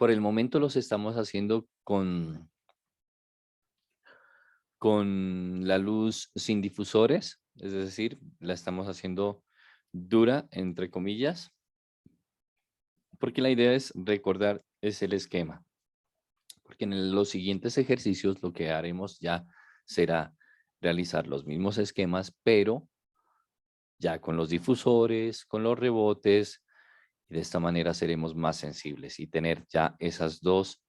Por el momento los estamos haciendo con la luz sin difusores, es decir, la estamos haciendo dura, entre comillas, porque la idea es recordar es el esquema, porque en los siguientes ejercicios lo que haremos ya será realizar los mismos esquemas, pero ya con los difusores, con los rebotes, y de esta manera seremos más sensibles y tener ya esas dos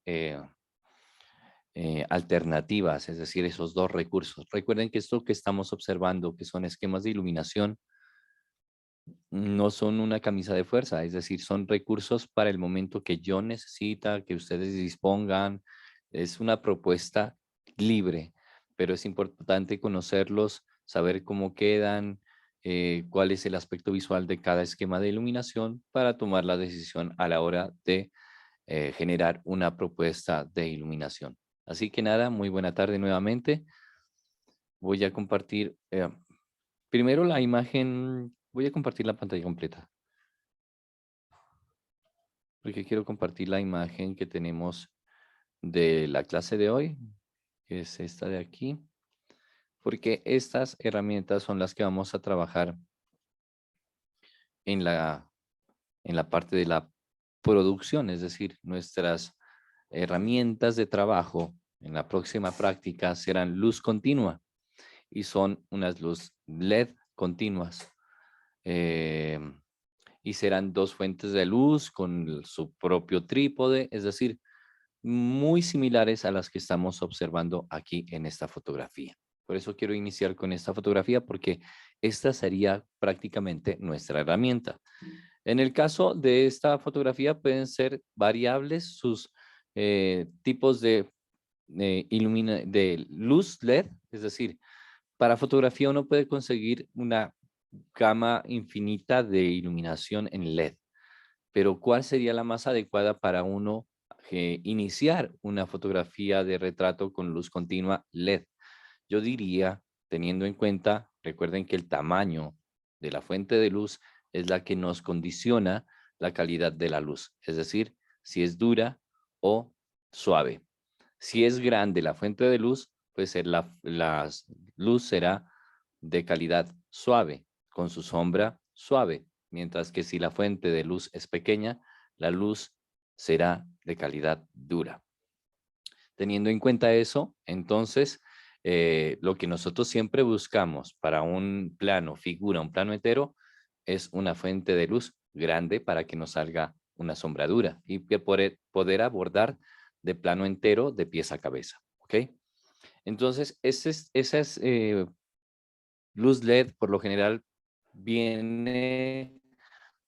alternativas, es decir, esos dos recursos. Recuerden que esto que estamos observando, que son esquemas de iluminación, no son una camisa de fuerza, es decir, son recursos para el momento que yo necesita, que ustedes dispongan. Es una propuesta libre, pero es importante conocerlos, saber cómo quedan, cuál es el aspecto visual de cada esquema de iluminación para tomar la decisión a la hora de generar una propuesta de iluminación. Así que nada, muy buena tarde nuevamente. Voy a compartir primero la imagen, voy a compartir la pantalla completa, porque quiero compartir la imagen que tenemos de la clase de hoy, que es esta de aquí, porque estas herramientas son las que vamos a trabajar en la parte de la producción, es decir, nuestras herramientas de trabajo en la próxima práctica serán luz continua y son unas luz LED continuas. eh, y serán dos fuentes de luz con su propio trípode, es decir, muy similares a las que estamos observando aquí en esta fotografía. Por eso quiero iniciar con esta fotografía porque esta sería prácticamente nuestra herramienta. En el caso de esta fotografía pueden ser variables sus tipos de luz LED, es decir, para fotografía uno puede conseguir una gama infinita de iluminación en LED, pero ¿cuál sería la más adecuada para uno iniciar una fotografía de retrato con luz continua LED? Yo diría, teniendo en cuenta, recuerden que el tamaño de la fuente de luz es la que nos condiciona la calidad de la luz, es decir, si es dura o suave. Si es grande la fuente de luz, pues la luz será de calidad suave, con su sombra suave, mientras que si la fuente de luz es pequeña, la luz será de calidad dura. Teniendo en cuenta eso, entonces, lo que nosotros siempre buscamos para un plano, figura, un plano entero, es una fuente de luz grande para que nos salga una sombradura y que poder abordar de plano entero de pies a cabeza, ¿ok? Entonces, esa es luz LED, por lo general, viene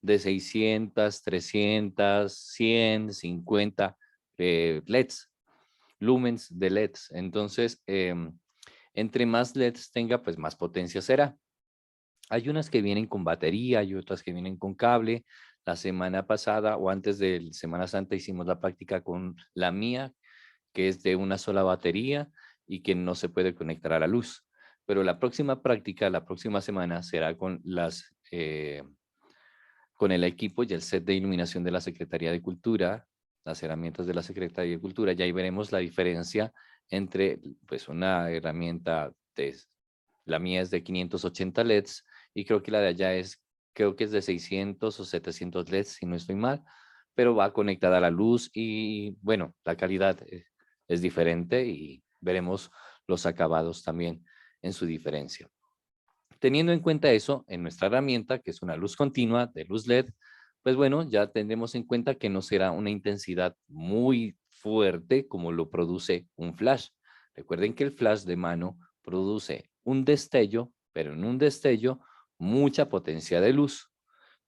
de 600, 300, 100, 50 LEDs, lumens de LEDs. Entonces, entre más LEDs tenga, pues más potencia será. Hay unas que vienen con batería y otras que vienen con cable. La semana pasada o antes de Semana Santa hicimos la práctica con la mía, que es de una sola batería y que no se puede conectar a la luz. Pero la próxima práctica, la próxima semana, será con el equipo y el set de iluminación de la Secretaría de Cultura, las herramientas de la Secretaría de Cultura. Y ahí veremos la diferencia entre pues, una herramienta la mía es de 580 LEDs y creo que la de allá creo que es de 600 o 700 LEDs, si no estoy mal, pero va conectada a la luz y bueno, la calidad es diferente y veremos los acabados también en su diferencia. Teniendo en cuenta eso, en nuestra herramienta, que es una luz continua de luz LED, pues bueno, ya tendremos en cuenta que no será una intensidad muy fuerte como lo produce un flash. Recuerden que el flash de mano produce un destello, pero en un destello mucha potencia de luz,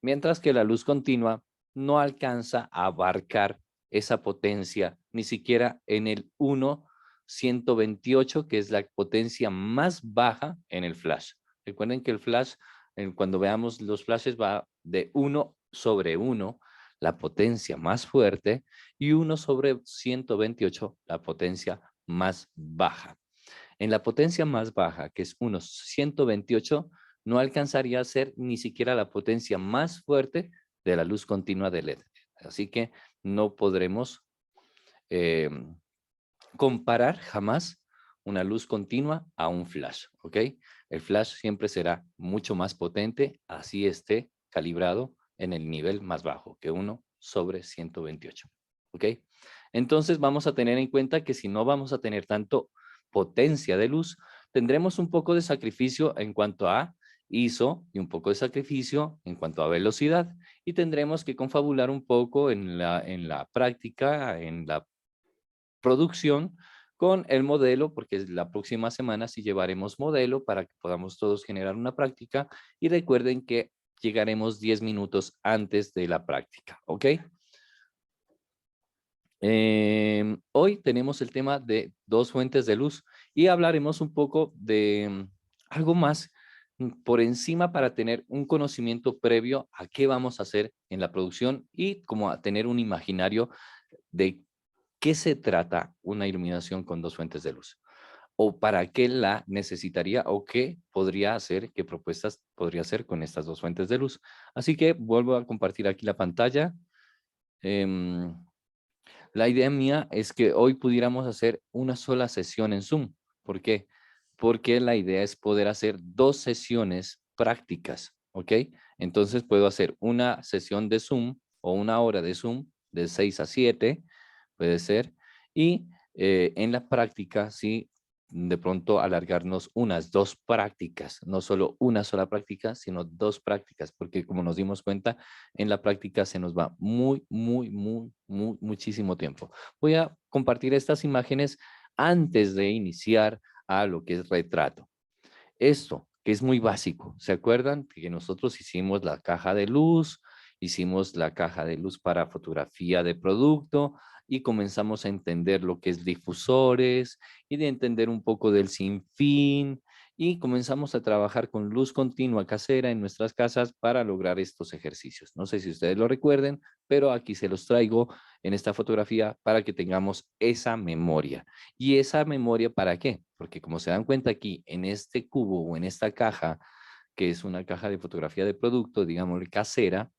mientras que la luz continua no alcanza a abarcar esa potencia, ni siquiera en el 1/128, que es la potencia más baja en el flash. Recuerden que el flash, cuando veamos los flashes, va de 1/1, la potencia más fuerte, y 1/128, la potencia más baja. En la potencia más baja, que es 1/128, no alcanzaría a ser ni siquiera la potencia más fuerte de la luz continua de LED. Así que no podremos eh, comparar jamás una luz continua a un flash, ¿ok? El flash siempre será mucho más potente, así esté calibrado en el nivel más bajo, que 1/128, ¿ok? Entonces vamos a tener en cuenta que si no vamos a tener tanto potencia de luz, tendremos un poco de sacrificio en cuanto a ISO y un poco de sacrificio en cuanto a velocidad, y tendremos que confabular un poco en la práctica, en la producción con el modelo, porque la próxima semana sí llevaremos modelo para que podamos todos generar una práctica, y recuerden que llegaremos 10 minutos antes de la práctica, ¿ok? Hoy tenemos el tema de dos fuentes de luz y hablaremos un poco de algo más por encima para tener un conocimiento previo a qué vamos a hacer en la producción y como a tener un imaginario de qué se trata una iluminación con dos fuentes de luz o para qué la necesitaría o qué podría hacer, qué propuestas podría hacer con estas dos fuentes de luz. Así que vuelvo a compartir aquí la pantalla. Em, la idea mía es que hoy pudiéramos hacer una sola sesión en Zoom. ¿Por qué? Porque la idea es poder hacer dos sesiones prácticas, ¿ok? Entonces puedo hacer una sesión de Zoom o una hora de Zoom de 6 a 7, puede ser, y en la práctica, sí, de pronto alargarnos unas dos prácticas, no solo una sola práctica, sino dos prácticas, porque como nos dimos cuenta, en la práctica se nos va muchísimo tiempo. Voy a compartir estas imágenes antes de iniciar a lo que es retrato. Esto, que es muy básico, ¿se acuerdan que nosotros hicimos la caja de luz, hicimos la caja de luz para fotografía de producto y comenzamos a entender lo que es difusores y de entender un poco del sinfín y comenzamos a trabajar con luz continua casera en nuestras casas para lograr estos ejercicios? No sé si ustedes lo recuerden, pero aquí se los traigo en esta fotografía para que tengamos esa memoria. ¿Y esa memoria para qué? Porque como se dan cuenta aquí, en este cubo o en esta caja, que es una caja de fotografía de producto, digamos casera,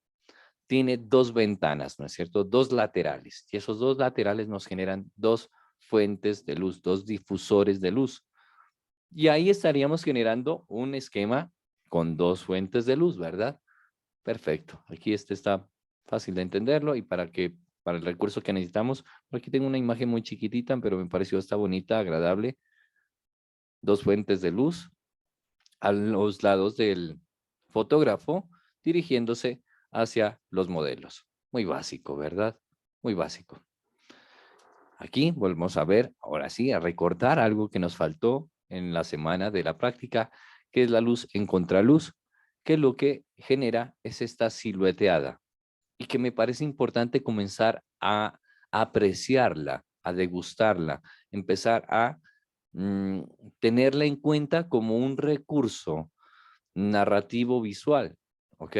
tiene dos ventanas, ¿no es cierto? Dos laterales. Y esos dos laterales nos generan dos fuentes de luz, dos difusores de luz. Y ahí estaríamos generando un esquema con dos fuentes de luz, ¿verdad? Perfecto. Aquí este está fácil de entenderlo y para el recurso que necesitamos, aquí tengo una imagen muy chiquitita, pero me pareció esta bonita, agradable. Dos fuentes de luz a los lados del fotógrafo dirigiéndose hacia los modelos. Muy básico, ¿verdad? Muy básico. Aquí volvemos a ver, ahora sí, a recordar algo que nos faltó en la semana de la práctica, que es la luz en contraluz, que lo que genera es esta silueteada y que me parece importante comenzar a apreciarla, a degustarla, empezar a mm, tenerla en cuenta como un recurso narrativo visual, ¿ok?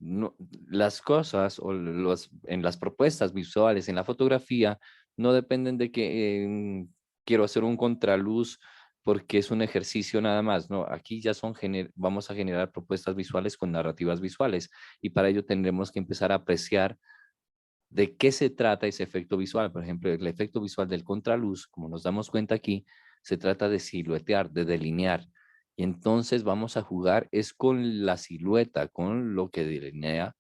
No, las cosas o en las propuestas visuales, en la fotografía, no dependen de que quiero hacer un contraluz porque es un ejercicio nada más, ¿no? Aquí ya vamos a generar propuestas visuales con narrativas visuales y para ello tendremos que empezar a apreciar de qué se trata ese efecto visual. Por ejemplo, el efecto visual del contraluz, como nos damos cuenta aquí, se trata de siluetear, de delinear. Y entonces vamos a jugar es con la silueta, con lo que delinea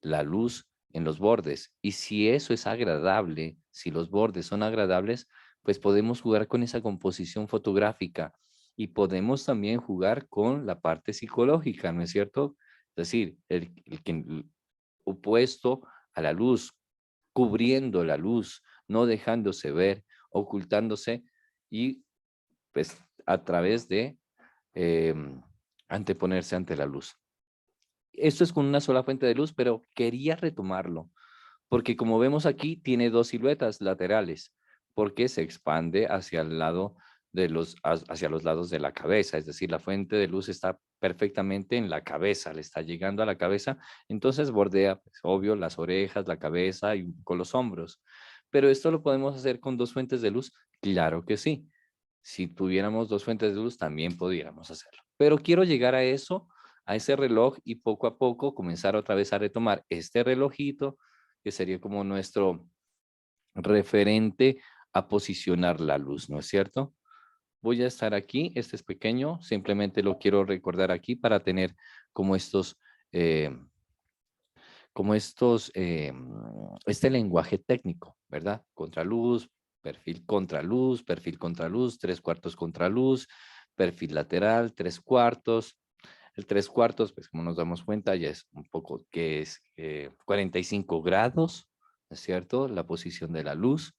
la luz en los bordes. Y si eso es agradable, si los bordes son agradables, pues podemos jugar con esa composición fotográfica y podemos también jugar con la parte psicológica, ¿no es cierto? Es decir, el que opuesto a la luz, cubriendo la luz, no dejándose ver, ocultándose y pues a través de anteponerse ante la luz. Esto es con una sola fuente de luz, pero quería retomarlo, porque como vemos aquí, tiene dos siluetas laterales, porque se expande hacia el lado hacia los lados de la cabeza, es decir, la fuente de luz está perfectamente en la cabeza, le está llegando a la cabeza, entonces bordea, pues, obvio, las orejas, la cabeza y con los hombros. Pero esto lo podemos hacer con dos fuentes de luz, claro que sí. Si tuviéramos dos fuentes de luz, también pudiéramos hacerlo. Pero quiero llegar a eso, a ese reloj y poco a poco comenzar otra vez a retomar este relojito, que sería como referente a posicionar la luz, ¿no es cierto? Voy a estar aquí, este es pequeño, simplemente lo quiero recordar aquí para tener como estos, eh, este lenguaje técnico, ¿verdad? Perfil contraluz, tres cuartos contraluz, perfil lateral, tres cuartos. El tres cuartos, pues como nos damos cuenta, ya es un poco que es 45 grados, ¿no es cierto? La posición de la luz,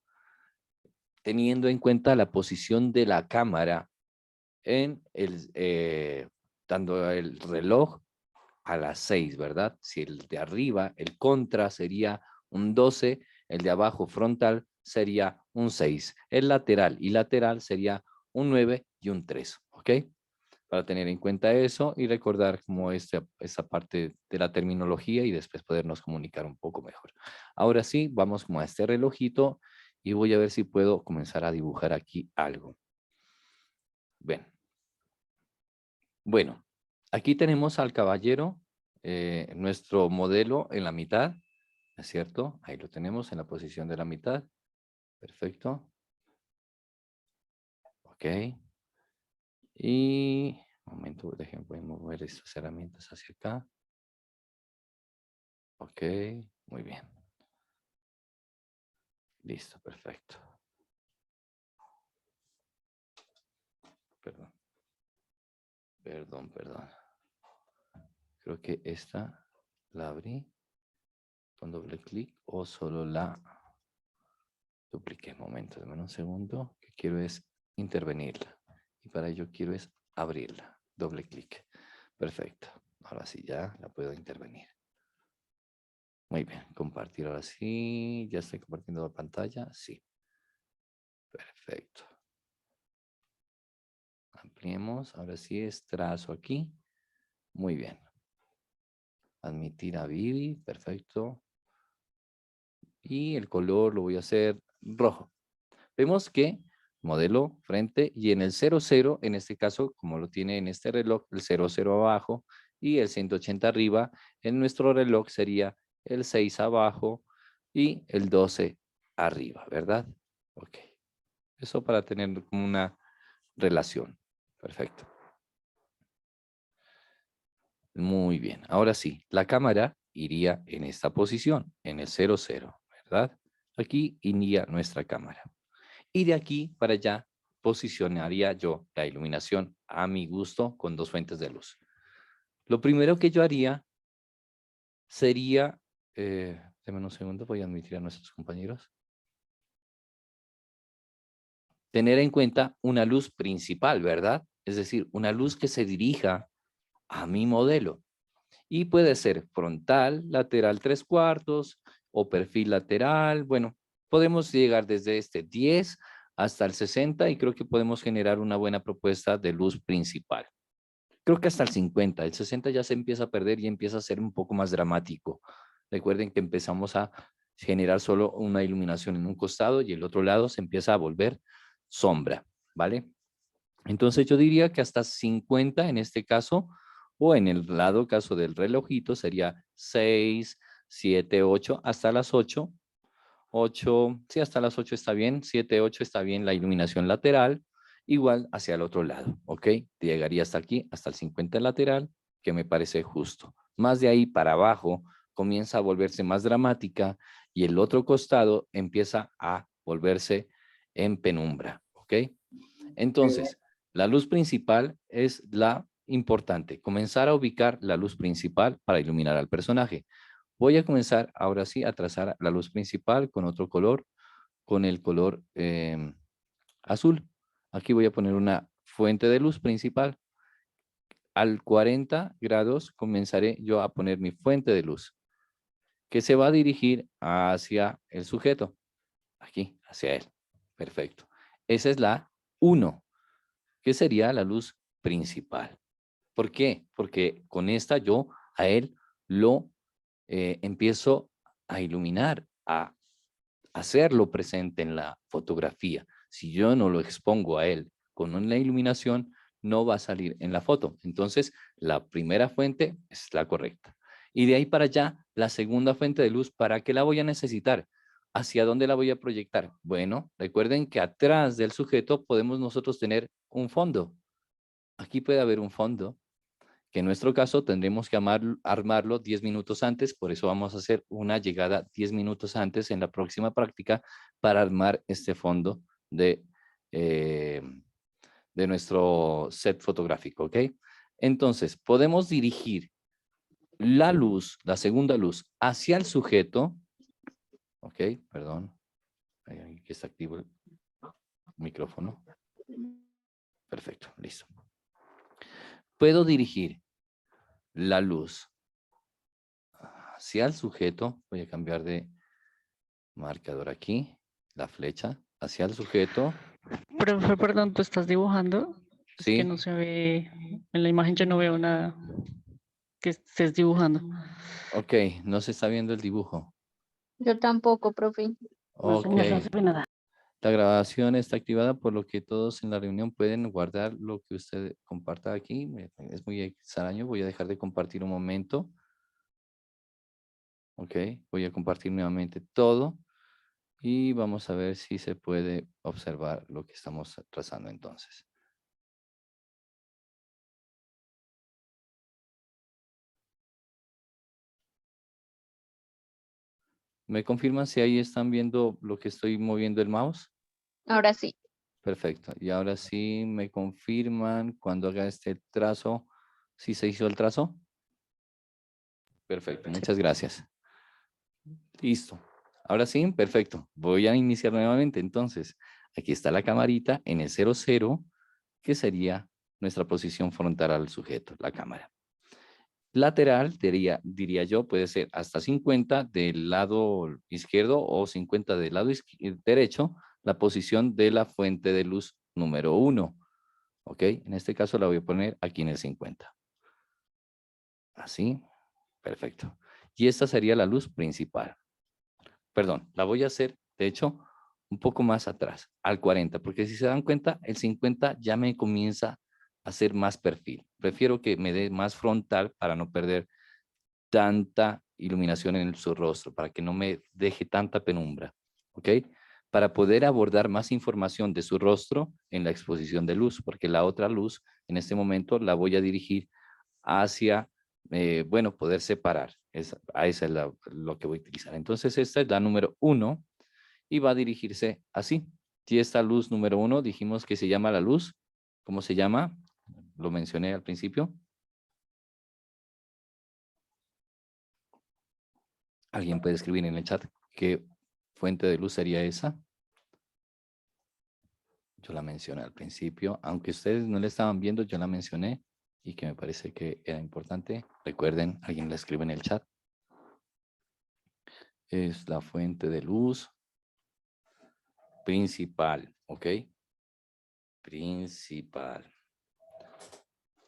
teniendo en cuenta la posición de la cámara en dando el reloj a las 6, ¿verdad? Si el de arriba, el contra sería un 12, el de abajo frontal sería un 6, el lateral y lateral sería un 9 y un 3, ¿ok? Para tener en cuenta eso y recordar como esta parte de la terminología y después podernos comunicar un poco mejor. Ahora sí, vamos como a este relojito y voy a ver si puedo comenzar a dibujar aquí algo. Ven. Bueno, aquí tenemos al caballero, nuestro modelo en la mitad, ¿es cierto? Ahí lo tenemos en la posición de la mitad. Perfecto. Ok. Y, un momento, voy a mover estas herramientas hacia acá. Ok, muy bien. Listo, perfecto. Perdón, perdón. Creo que esta la abrí con doble clic o solo la dupliqué. Momento, dame un segundo, que quiero es intervenirla. Y para ello quiero es abrirla. Doble clic. Perfecto. Ahora sí ya la puedo intervenir. Muy bien. Compartir ahora sí. ¿Ya estoy compartiendo la pantalla? Sí. Perfecto. Ampliemos. Ahora sí es trazo aquí. Muy bien. Admitir a Vivi. Perfecto. Y el color lo voy a hacer rojo. Vemos que modelo frente y en el 00, en este caso, como lo tiene en este reloj, el 00 abajo y el 180 arriba, en nuestro reloj sería el 6 abajo y el 12 arriba, ¿verdad? Ok. Eso para tener como una relación. Perfecto. Muy bien. Ahora sí, la cámara iría en esta posición, en el 00, ¿verdad? Aquí iría nuestra cámara. Y de aquí para allá posicionaría yo la iluminación a mi gusto con dos fuentes de luz. Lo primero que yo haría sería, déme un segundo, voy a admitir a nuestros compañeros, tener en cuenta una luz principal, ¿verdad? Es decir, una luz que se dirija a mi modelo. Y puede ser frontal, lateral tres cuartos o perfil lateral. Bueno, podemos llegar desde este 10 hasta el 60 y creo que podemos generar una buena propuesta de luz principal. Creo que hasta el 50, el 60 ya se empieza a perder y empieza a ser un poco más dramático. Recuerden que empezamos a generar solo una iluminación en un costado y el otro lado se empieza a volver sombra, ¿vale? Entonces yo diría que hasta 50 en este caso, o en el lado caso del relojito sería 6, 7, 8, hasta las 8. 8, sí, hasta las 8 está bien, 7, 8 está bien la iluminación lateral, igual hacia el otro lado, ¿ok? Llegaría hasta aquí, hasta el 50 lateral, que me parece justo. Más de ahí para abajo comienza a volverse más dramática y el otro costado empieza a volverse en penumbra, ¿ok? Entonces, la luz principal es la importante. Comenzar a ubicar la luz principal para iluminar al personaje. Voy a comenzar ahora sí a trazar la luz principal con otro color, con el color azul. Aquí voy a poner una fuente de luz principal. Al 40 grados comenzaré yo a poner mi fuente de luz, que se va a dirigir hacia el sujeto. Aquí, hacia él. Perfecto. Esa es la 1, que sería la luz principal. ¿Por qué? Porque con esta yo a él lo empiezo a iluminar, a hacerlo presente en la fotografía. Si yo no lo expongo a él con una iluminación, no va a salir en la foto. Entonces, la primera fuente es la correcta. Y de ahí para allá, la segunda fuente de luz, ¿para qué la voy a necesitar? ¿Hacia dónde la voy a proyectar? Bueno, recuerden que atrás del sujeto podemos nosotros tener un fondo. Aquí puede haber un fondo, que en nuestro caso tendremos que armarlo 10 minutos antes, por eso vamos a hacer una llegada 10 minutos antes en la próxima práctica para armar este fondo eh, de nuestro set fotográfico, ¿ok? Entonces, podemos dirigir la luz, la segunda luz, hacia el sujeto, ¿ok? Perdón, ahí que está activo el micrófono. Perfecto, listo. Puedo dirigir la luz hacia el sujeto, voy a cambiar de marcador aquí, la flecha, hacia el sujeto, Profe, perdón, ¿tú estás dibujando? Es que ¿sí? no se ve, en la imagen yo no veo nada que estés dibujando. Ok, no se está viendo el dibujo. Yo tampoco, profe. No, Ok, señor, no se ve nada. la grabación está activada, por lo que todos en la reunión pueden guardar lo que usted comparta aquí. Es muy extraño, voy a dejar de compartir un momento. Ok, voy a compartir nuevamente todo y vamos a ver si se puede observar lo que estamos trazando entonces. ¿Me confirman si ahí están viendo lo que estoy moviendo el mouse? Ahora sí. Perfecto. Y ahora sí me confirman cuando haga este trazo, si se hizo el trazo. Perfecto, muchas gracias. Listo. Ahora sí, perfecto. Voy a iniciar nuevamente. Entonces, aquí está la camarita en el 00, que sería nuestra posición frontal al sujeto, la cámara. Lateral, diría yo, puede ser hasta 50 del lado izquierdo o 50 del lado derecho, la posición de la fuente de luz número 1. ¿Ok? En este caso la voy a poner aquí en el 50. Así, perfecto. Y esta sería la luz principal. Perdón, la voy a hacer, de hecho, un poco más atrás, al 40, porque si se dan cuenta, el 50 ya me comienza a hacer más perfil. Prefiero que me dé más frontal para no perder tanta iluminación en su rostro, para que no me deje tanta penumbra, ¿ok? Para poder abordar más información de su rostro en la exposición de luz, porque la otra luz, en este momento, la voy a dirigir hacia, bueno, poder separar. Esa es lo que voy a utilizar. Entonces, esta es la número 1 y va a dirigirse así. Si esta luz número 1 dijimos que se llama la luz, ¿cómo se llama? Lo mencioné al principio. ¿Alguien puede escribir en el chat qué fuente de luz sería esa? Yo la mencioné al principio, aunque ustedes no la estaban viendo, yo la mencioné y que me parece que era importante. Recuerden, alguien la escribe en el chat. Es la fuente de luz principal, ¿ok? Principal,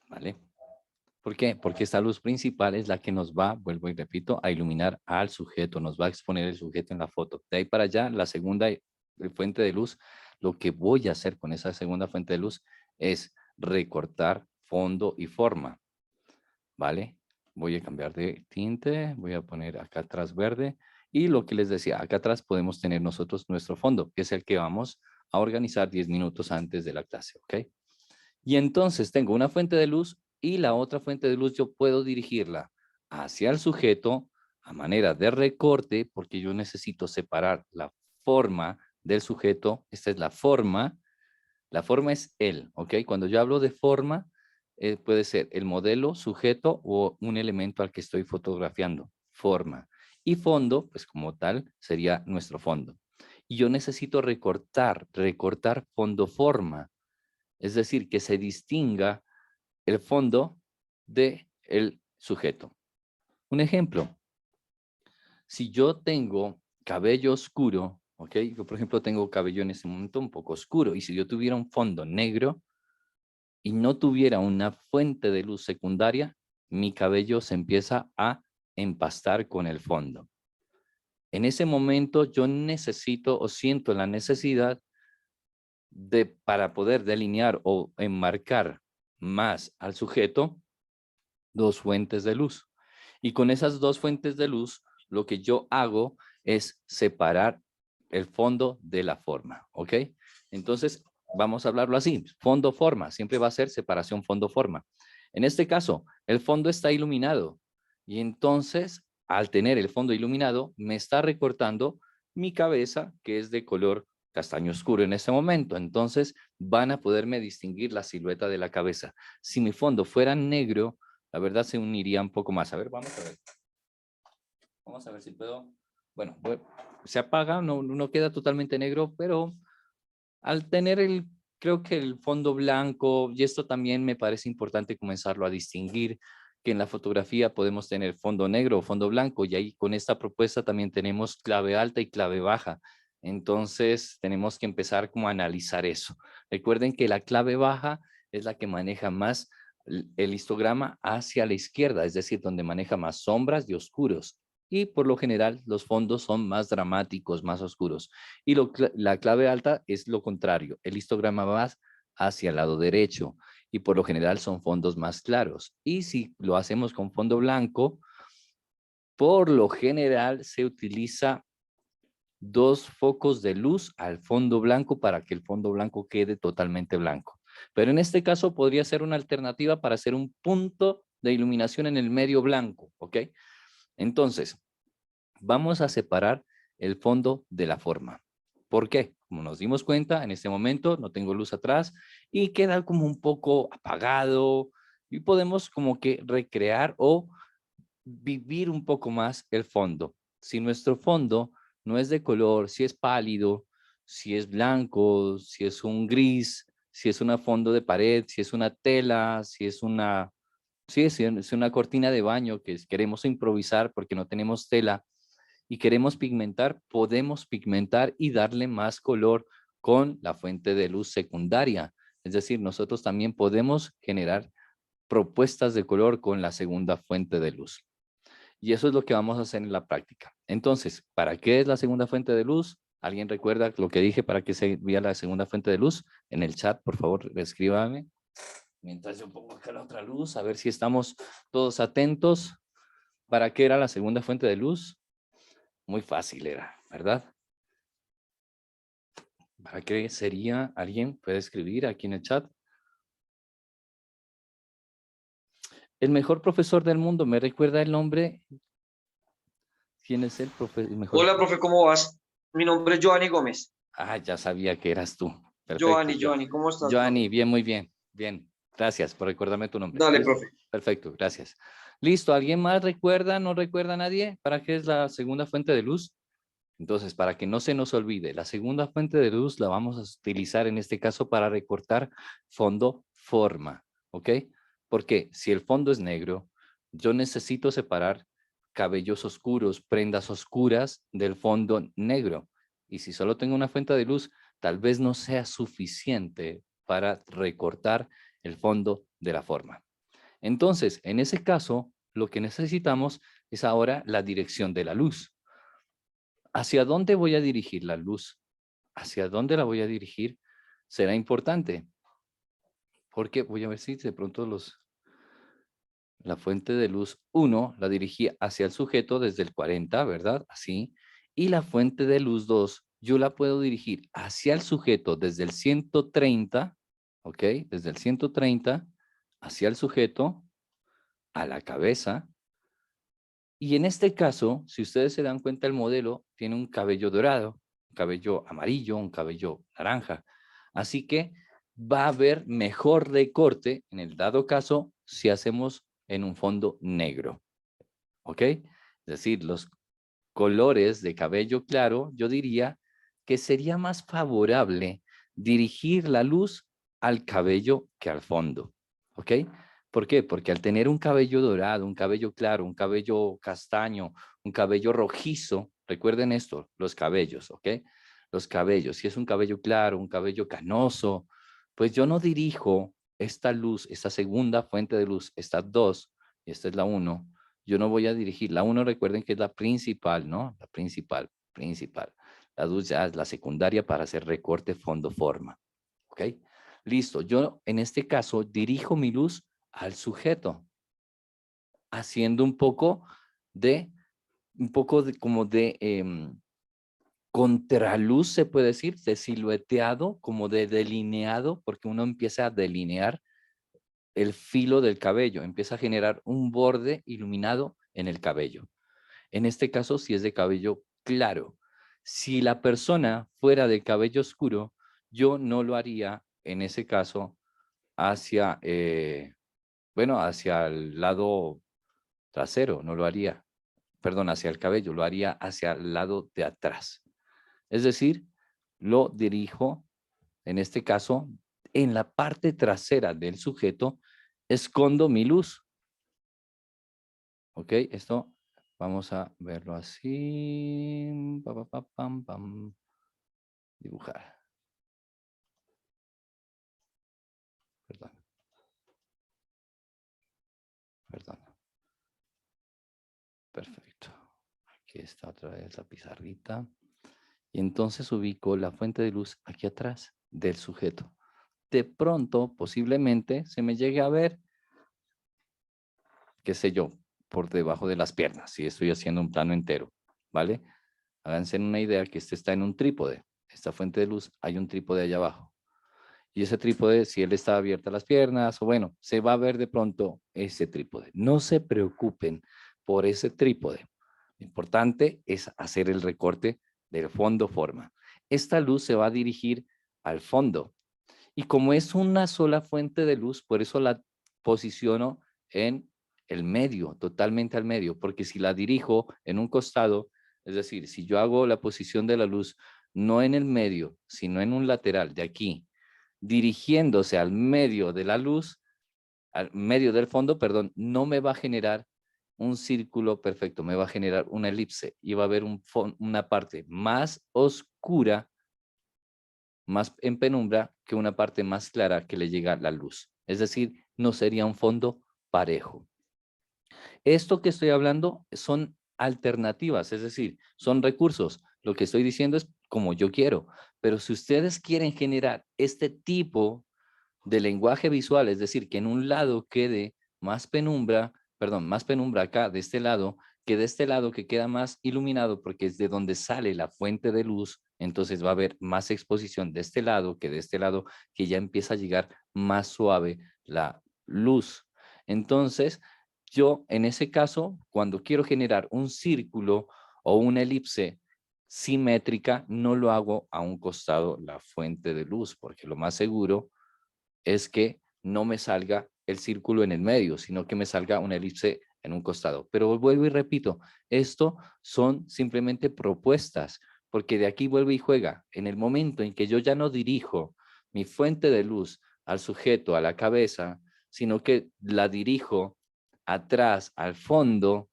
¿vale? ¿Por qué? Porque esta luz principal es la que nos va, vuelvo y repito, a iluminar al sujeto, nos va a exponer el sujeto en la foto. De ahí para allá, la segunda fuente de luz, lo que voy a hacer con esa segunda fuente de luz es recortar fondo y forma, ¿vale? Voy a cambiar de tinte, voy a poner acá atrás verde y lo que les decía, acá atrás podemos tener nosotros nuestro fondo, que es el que vamos a organizar 10 minutos antes de la clase, ¿ok? Y entonces tengo una fuente de luz y la otra fuente de luz yo puedo dirigirla hacia el sujeto a manera de recorte porque yo necesito separar la forma del sujeto. Esta es la forma es él, ¿ok? Cuando yo hablo de forma, puede ser el modelo, sujeto o un elemento al que estoy fotografiando, forma. Y fondo, pues como tal, sería nuestro fondo. Y yo necesito recortar fondo-forma. Es decir, que se distinga el fondo del sujeto. Un ejemplo, si yo tengo cabello oscuro, ¿ok? Yo, por ejemplo, tengo cabello en este momento un poco oscuro, y si yo tuviera un fondo negro y no tuviera una fuente de luz secundaria, mi cabello se empieza a empastar con el fondo. En ese momento yo necesito o siento la necesidad para poder delinear o enmarcar más al sujeto, dos fuentes de luz. Y con esas dos fuentes de luz, lo que yo hago es separar el fondo de la forma, ¿ok? Entonces, vamos a hablarlo así, fondo-forma, siempre va a ser separación fondo-forma. En este caso, el fondo está iluminado y entonces, al tener el fondo iluminado, me está recortando mi cabeza, que es de color castaño oscuro en este momento. Entonces, van a poderme distinguir la silueta de la cabeza. Si mi fondo fuera negro, la verdad se uniría un poco más. A ver, vamos a ver. Vamos a ver si puedo. Bueno, se apaga, no queda totalmente negro, pero al tener creo que el fondo blanco, y esto también me parece importante comenzarlo a distinguir, que en la fotografía podemos tener fondo negro o fondo blanco, y ahí con esta propuesta también tenemos clave alta y clave baja. Entonces tenemos que empezar como a analizar eso. Recuerden que la clave baja es la que maneja más el histograma hacia la izquierda, es decir, donde maneja más sombras y oscuros. Y por lo general los fondos son más dramáticos, más oscuros. Y la clave alta es lo contrario. El histograma va hacia el lado derecho y por lo general son fondos más claros. Y si lo hacemos con fondo blanco, por lo general se utiliza 2 focos de luz al fondo blanco para que el fondo blanco quede totalmente blanco. Pero en este caso podría ser una alternativa para hacer un punto de iluminación en el medio blanco, ¿ok? Entonces, vamos a separar el fondo de la forma. ¿Por qué? Como nos dimos cuenta, en este momento no tengo luz atrás y queda como un poco apagado y podemos como que recrear o vivir un poco más el fondo. Si nuestro fondo no es de color, si es pálido, si es blanco, si es un gris, si es un fondo de pared, si es una tela, si es una, sí, si es una cortina de baño que queremos improvisar porque no tenemos tela, y queremos pigmentar, podemos pigmentar y darle más color con la fuente de luz secundaria. Es decir, nosotros también podemos generar propuestas de color con la segunda fuente de luz. Y eso es lo que vamos a hacer en la práctica. Entonces, ¿para qué es la segunda fuente de luz? ¿Alguien recuerda lo que dije para qué servía la segunda fuente de luz? En el chat, por favor, escríbame. Mientras yo pongo acá la otra luz, a ver si estamos todos atentos. ¿Para qué era la segunda fuente de luz? Muy fácil era, ¿verdad? ¿Para qué sería? ¿Alguien puede escribir aquí en el chat? El mejor profesor del mundo, ¿me recuerda el nombre? ¿Quién es el mejor? Hola, profe, ¿cómo vas? Mi nombre es Giovanni Gómez. Ah, ya sabía que eras tú. Perfecto. Giovanni, ¿cómo estás, Giovanni, profe? bien, muy bien. Bien, gracias por recordarme tu nombre. Dale, ¿Listo? profe. Perfecto, gracias. Listo, ¿alguien más recuerda? ¿No recuerda nadie? ¿Para qué es la segunda fuente de luz? Entonces, para que no se nos olvide, la segunda fuente de luz la vamos a utilizar en este caso para recortar fondo forma, ¿ok? Porque si el fondo es negro, yo necesito separar cabellos oscuros, prendas oscuras del fondo negro. Y si solo tengo una fuente de luz, tal vez no sea suficiente para recortar el fondo de la forma. Entonces, en ese caso, lo que necesitamos es ahora la dirección de la luz. ¿Hacia dónde voy a dirigir la luz? ¿Hacia dónde la voy a dirigir? Será importante. Porque voy a ver si de pronto la fuente de luz 1 la dirigí hacia el sujeto desde el 40, ¿verdad? Así. Y la fuente de luz 2, yo la puedo dirigir hacia el sujeto desde el 130, ¿ok? Desde el 130 hacia el sujeto, a la cabeza. Y en este caso, si ustedes se dan cuenta, el modelo tiene un cabello dorado, un cabello amarillo, un cabello naranja. Así que va a haber mejor recorte en el dado caso si hacemos en un fondo negro. ¿Ok? Es decir, los colores de cabello claro, yo diría que sería más favorable dirigir la luz al cabello que al fondo. ¿Ok? ¿Por qué? Porque al tener un cabello dorado, un cabello claro, un cabello castaño, un cabello rojizo, recuerden esto, los cabellos, ¿ok? Los cabellos, si es un cabello claro, un cabello canoso, pues yo no dirijo esta luz, esta segunda fuente de luz, estas dos, y esta es la 1, yo no voy a dirigir. La 1 recuerden que es la principal, ¿no? La principal. La 2 ya es la secundaria para hacer recorte fondo-forma, ¿ok? Listo, yo en este caso dirijo mi luz al sujeto, haciendo un poco de como de contraluz, se puede decir, de silueteado, como de delineado, porque uno empieza a delinear el filo del cabello, empieza a generar un borde iluminado en el cabello. En este caso, si es de cabello claro. Si la persona fuera de cabello oscuro, yo no lo haría en ese caso hacia, hacia el lado trasero, no lo haría, perdón, hacia el cabello, lo haría hacia el lado de atrás. Es decir, lo dirijo, en este caso, en la parte trasera del sujeto, escondo mi luz. ¿Ok? Esto vamos a verlo así. Pam. Dibujar. Perdón. Perfecto. Aquí está otra vez la pizarrita. Y entonces ubico la fuente de luz aquí atrás del sujeto. De pronto, posiblemente, se me llegue a ver, qué sé yo, por debajo de las piernas, si estoy haciendo un plano entero, ¿vale? Háganse una idea que este está en un trípode. Esta fuente de luz, hay un trípode allá abajo. Y ese trípode, si él está abierta las piernas, o bueno, se va a ver de pronto ese trípode. No se preocupen por ese trípode. Lo importante es hacer el recorte del fondo forma. Esta luz se va a dirigir al fondo. Y como es una sola fuente de luz, por eso la posiciono en el medio, totalmente al medio, porque si la dirijo en un costado, es decir, si yo hago la posición de la luz no en el medio, sino en un lateral de aquí, dirigiéndose al medio de la luz, al medio del fondo, perdón, no me va a generar un círculo perfecto, me va a generar una elipse y va a haber una parte más oscura, más en penumbra, que una parte más clara que le llega la luz. Es decir, no sería un fondo parejo. Esto que estoy hablando son alternativas, es decir, son recursos. Lo que estoy diciendo es como yo quiero, pero si ustedes quieren generar este tipo de lenguaje visual, es decir, que en un lado quede más penumbra, perdón, más penumbra acá de este lado, que de este lado que queda más iluminado porque es de donde sale la fuente de luz, entonces va a haber más exposición de este lado que de este lado, que ya empieza a llegar más suave la luz. Entonces, yo en ese caso, cuando quiero generar un círculo o una elipse simétrica, no lo hago a un costado la fuente de luz, porque lo más seguro es que no me salga el círculo en el medio, sino que me salga una elipse en un costado. Pero vuelvo y repito, esto son simplemente propuestas, porque de aquí vuelve y juega. En el momento en que yo ya no dirijo mi fuente de luz al sujeto, a la cabeza, sino que la dirijo atrás, al fondo,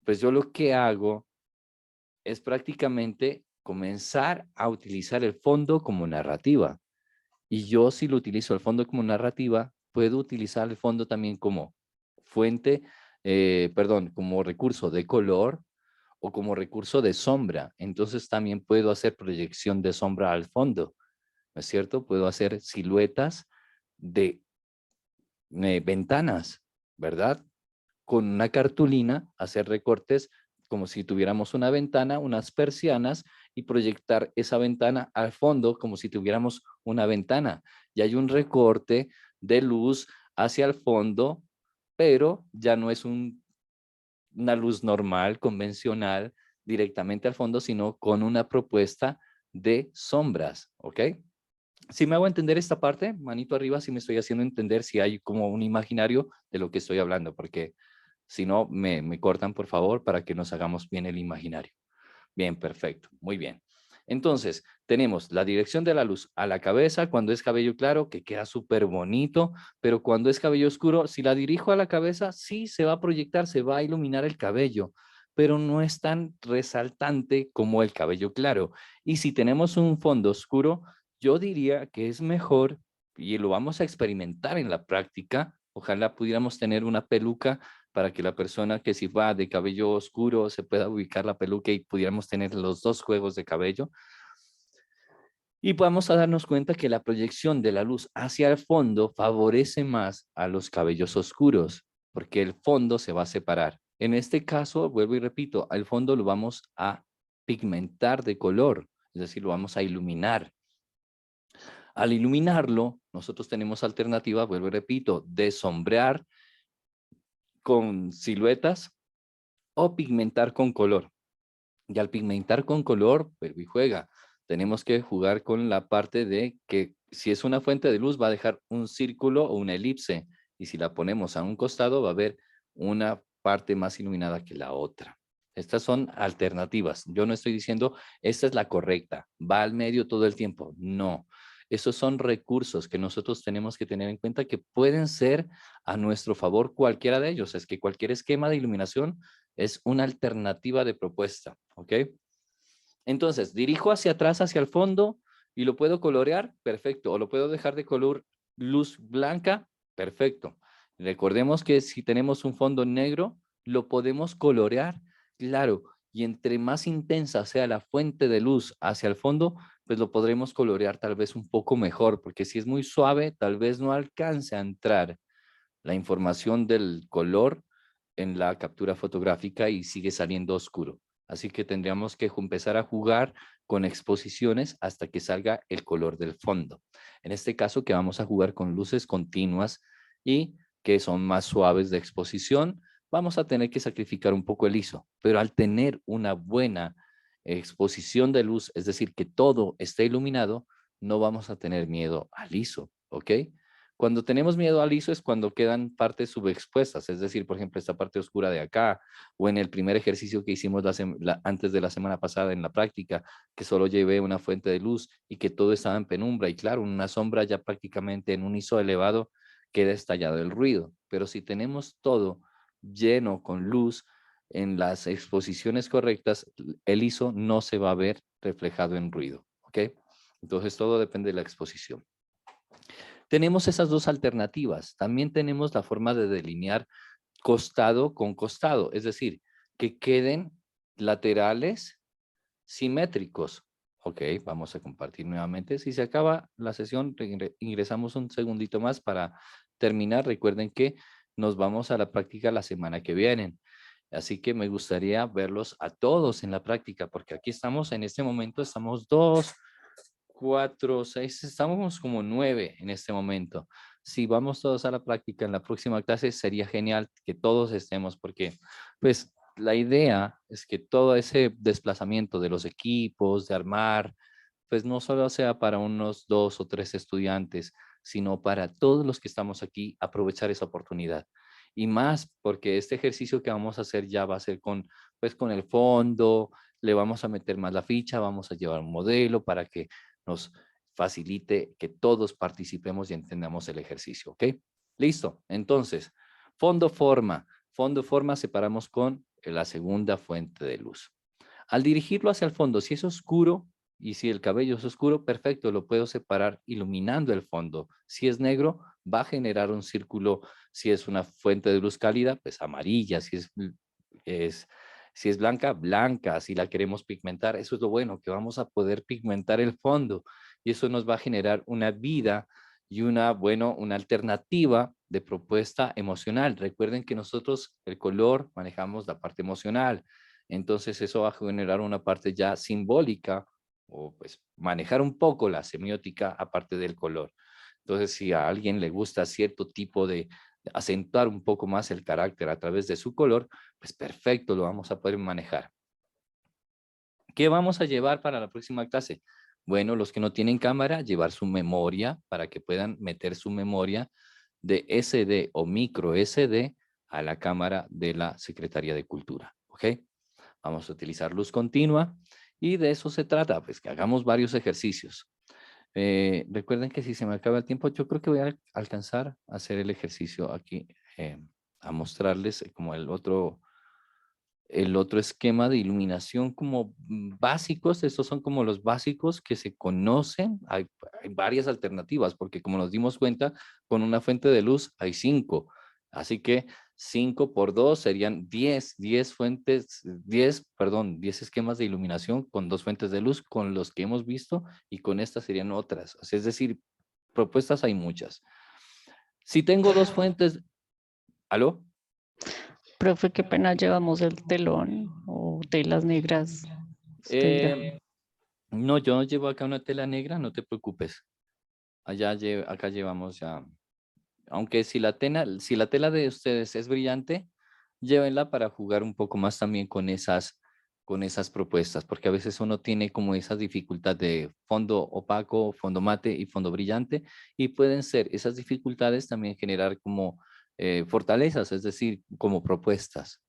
pues yo lo que hago es prácticamente comenzar a utilizar el fondo como narrativa. Y yo, si lo utilizo el fondo como narrativa, puedo utilizar el fondo también como fuente, como recurso de color o como recurso de sombra. Entonces también puedo hacer proyección de sombra al fondo, ¿no es cierto? Puedo hacer siluetas de ventanas, ¿verdad? Con una cartulina, hacer recortes como si tuviéramos una ventana, unas persianas, y proyectar esa ventana al fondo como si tuviéramos una ventana. Y hay un recorte de luz hacia el fondo, pero ya no es una luz normal, convencional, directamente al fondo, sino con una propuesta de sombras, ¿ok? Si me hago entender esta parte, manito arriba, si me estoy haciendo entender, si hay como un imaginario de lo que estoy hablando, porque si no, me cortan, por favor, para que nos hagamos bien el imaginario. Bien, perfecto, muy bien. Entonces, tenemos la dirección de la luz a la cabeza cuando es cabello claro, que queda súper bonito, pero cuando es cabello oscuro, si la dirijo a la cabeza, sí se va a proyectar, se va a iluminar el cabello, pero no es tan resaltante como el cabello claro. Y si tenemos un fondo oscuro, yo diría que es mejor, y lo vamos a experimentar en la práctica, ojalá pudiéramos tener una peluca para que la persona que si va de cabello oscuro se pueda ubicar la peluca y pudiéramos tener los dos juegos de cabello. Y vamos a darnos cuenta que la proyección de la luz hacia el fondo favorece más a los cabellos oscuros, porque el fondo se va a separar. En este caso, vuelvo y repito, al fondo lo vamos a pigmentar de color, es decir, lo vamos a iluminar. Al iluminarlo, nosotros tenemos alternativa, vuelvo y repito, de sombrear con siluetas o pigmentar con color. Y al pigmentar con color, vuelve y juega. Tenemos que jugar con la parte de que si es una fuente de luz va a dejar un círculo o una elipse. Y si la ponemos a un costado va a haber una parte más iluminada que la otra. Estas son alternativas. Yo no estoy diciendo esta es la correcta. Va al medio todo el tiempo. No. Esos son recursos que nosotros tenemos que tener en cuenta que pueden ser a nuestro favor cualquiera de ellos. Es que cualquier esquema de iluminación es una alternativa de propuesta, ¿ok? Entonces, dirijo hacia atrás, hacia el fondo y lo puedo colorear, perfecto. O lo puedo dejar de color luz blanca, perfecto. Recordemos que si tenemos un fondo negro, lo podemos colorear, claro. Y entre más intensa sea la fuente de luz hacia el fondo, pues lo podremos colorear tal vez un poco mejor, porque si es muy suave, tal vez no alcance a entrar la información del color en la captura fotográfica y sigue saliendo oscuro. Así que tendríamos que empezar a jugar con exposiciones hasta que salga el color del fondo. En este caso que vamos a jugar con luces continuas y que son más suaves de exposición, vamos a tener que sacrificar un poco el ISO. Pero al tener una buena exposición de luz, es decir, que todo esté iluminado, no vamos a tener miedo al ISO, ¿ok? Cuando tenemos miedo al ISO es cuando quedan partes subexpuestas, es decir, por ejemplo, esta parte oscura de acá, o en el primer ejercicio que hicimos antes de la semana pasada en la práctica, que solo llevé una fuente de luz y que todo estaba en penumbra, y claro, una sombra ya prácticamente en un ISO elevado queda estallado el ruido, pero si tenemos todo lleno con luz en las exposiciones correctas, el ISO no se va a ver reflejado en ruido, ¿ok? Entonces todo depende de la exposición. Tenemos esas dos alternativas. También tenemos la forma de delinear costado con costado, es decir, que queden laterales simétricos. Ok, vamos a compartir nuevamente. Si se acaba la sesión, ingresamos un segundito más para terminar. Recuerden que nos vamos a la práctica la semana que viene. Así que me gustaría verlos a todos en la práctica, porque aquí estamos en este momento, estamos 2, 4, 6, estamos como 9 en este momento. Si vamos todos a la práctica en la próxima clase, sería genial que todos estemos, porque pues la idea es que todo ese desplazamiento de los equipos, de armar, pues no solo sea para unos 2 o 3 estudiantes, sino para todos los que estamos aquí, aprovechar esa oportunidad. Y más porque este ejercicio que vamos a hacer ya va a ser pues con el fondo, le vamos a meter más la ficha, vamos a llevar un modelo para que nos facilite que todos participemos y entendamos el ejercicio, ¿ok? Listo. Entonces, fondo-forma. Fondo-forma separamos con la segunda fuente de luz. Al dirigirlo hacia el fondo, si es oscuro y si el cabello es oscuro, perfecto, lo puedo separar iluminando el fondo. Si es negro, va a generar un círculo. Si es una fuente de luz cálida, pues amarilla. Si es blanca, blanca. Si la queremos pigmentar, eso es lo bueno, que vamos a poder pigmentar el fondo. Y eso nos va a generar una vida y una alternativa de propuesta emocional. Recuerden que nosotros el color manejamos la parte emocional. Entonces eso va a generar una parte ya simbólica o pues manejar un poco la semiótica aparte del color. Entonces si a alguien le gusta cierto tipo de acentuar un poco más el carácter a través de su color, pues perfecto, lo vamos a poder manejar. ¿Qué vamos a llevar para la próxima clase? Bueno, los que no tienen cámara, llevar su memoria para que puedan meter su memoria de SD o micro SD a la cámara de la Secretaría de Cultura, ¿ok? Vamos a utilizar luz continua y de eso se trata, pues que hagamos varios ejercicios. Recuerden que si se me acaba el tiempo, yo creo que voy a alcanzar a hacer el ejercicio aquí, a mostrarles como el otro esquema de iluminación como básicos. Estos son como los básicos que se conocen. Hay varias alternativas porque como nos dimos cuenta, con una fuente de luz hay 5. Así que 5 por 2 serían 10 esquemas de iluminación con 2 fuentes de luz con los que hemos visto y con estas serían otras. Es decir, propuestas hay muchas. Si tengo 2 fuentes... ¿Aló? Profe, qué pena llevamos el telón o telas negras. Usted dirá. No, yo llevo acá una tela negra, no te preocupes. Acá llevamos ya. Aunque si la tela de ustedes es brillante, llévenla para jugar un poco más también con esas propuestas, porque a veces uno tiene como esa dificultad de fondo opaco, fondo mate y fondo brillante, y pueden ser esas dificultades también generar como fortalezas, es decir, como propuestas,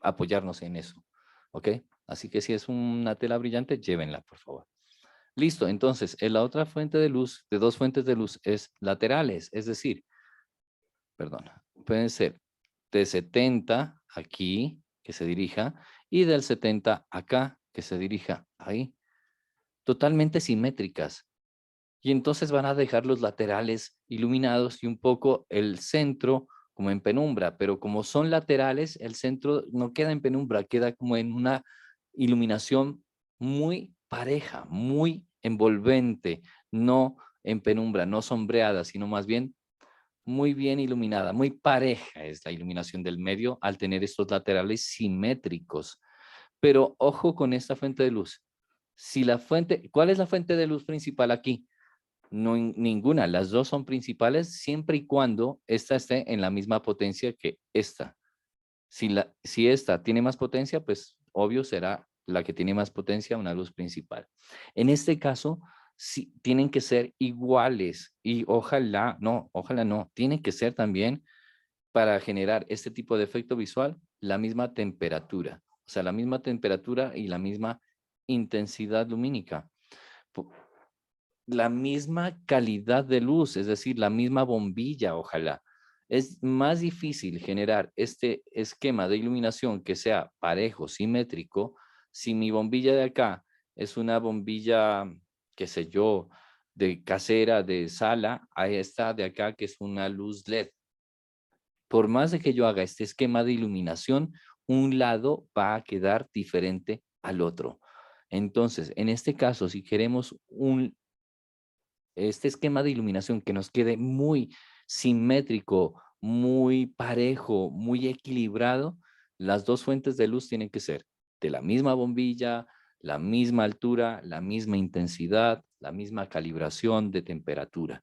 apoyarnos en eso, ¿ok? Así que si es una tela brillante, llévenla, por favor. Listo, entonces, la otra fuente de luz, de dos fuentes de luz, es laterales, es decir, perdón, pueden ser de 70 aquí, que se dirija, y del 70 acá, que se dirija ahí, totalmente simétricas. Y entonces van a dejar los laterales iluminados y un poco el centro como en penumbra, pero como son laterales, el centro no queda en penumbra, queda como en una iluminación muy pareja, muy envolvente, no en penumbra, no sombreada, sino más bien muy bien iluminada, muy pareja es la iluminación del medio al tener estos laterales simétricos. Pero ojo con esta fuente de luz. Si la fuente, ¿cuál es la fuente de luz principal aquí? No, ninguna, las dos son principales siempre y cuando esta esté en la misma potencia que esta. Si esta tiene más potencia, pues obvio será la que tiene más potencia una luz principal. En este caso, sí, tienen que ser iguales y ojalá no, tienen que ser también para generar este tipo de efecto visual la misma temperatura, o sea, la misma temperatura y la misma intensidad lumínica. La misma calidad de luz, es decir, la misma bombilla, ojalá. Es más difícil generar este esquema de iluminación que sea parejo, simétrico, si mi bombilla de acá es una bombilla, qué sé yo, de casera, de sala, a esta de acá que es una luz LED. Por más de que yo haga este esquema de iluminación, un lado va a quedar diferente al otro. Entonces, en este caso, si queremos este esquema de iluminación que nos quede muy simétrico, muy parejo, muy equilibrado, las dos fuentes de luz tienen que ser de la misma bombilla, la misma altura, la misma intensidad, la misma calibración de temperatura.